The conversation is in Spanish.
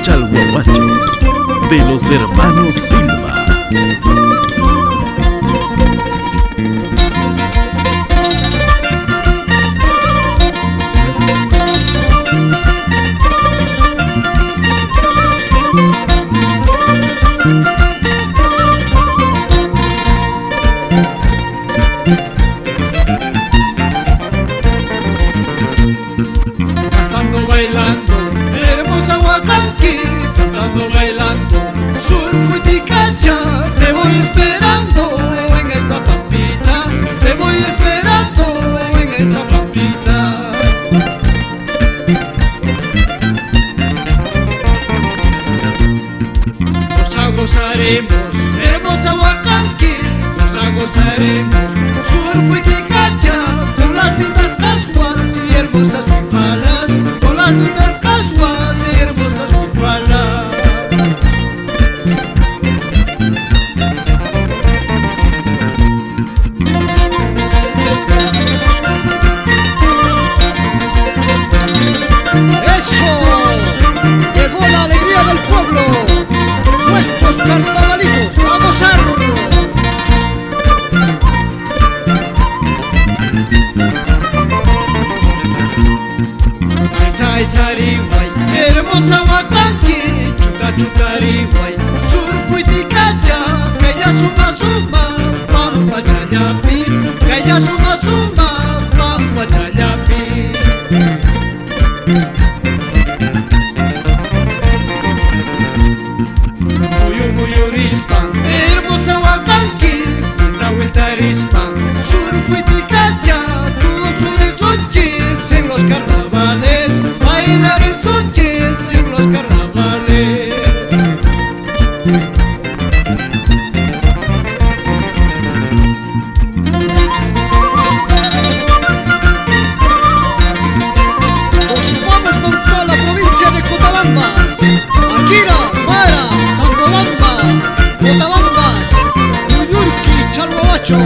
Chalhuahuacho de los hermanos Silva. Cantando, bailando, hermosa Huacanqui, cantando, bailando, surfo y ticacha, te voy esperando en esta pampita, te voy esperando en esta pampita. Gozaremos, hermosa Huacanqui, gozaremos, surfo y ticacha, con las lindas casuas y hermosas huifalas, con las lindas casuas y hermosas huifalas. ¡Eso! Llegó la alegría del pueblo, nuestros carnavalitos, ¡a gozar! Ay, sariguay, hermosa Huacanqui, chuta, chutariguay, surfo y ticacha, que ya suma, pampa chayapi, que ya suma, pampa chayapi. Muyurispan, hermosa Huacanqui, Huiltarispan, surfo y ticacha, todos horizontes en los carnavales, bailar horizontes en los carnavales. Nos vamos por toda la provincia de Cotabamba, Akira, Mara, Tangolamba, Cotabamba, Uyurqui, Chalhuahuacho.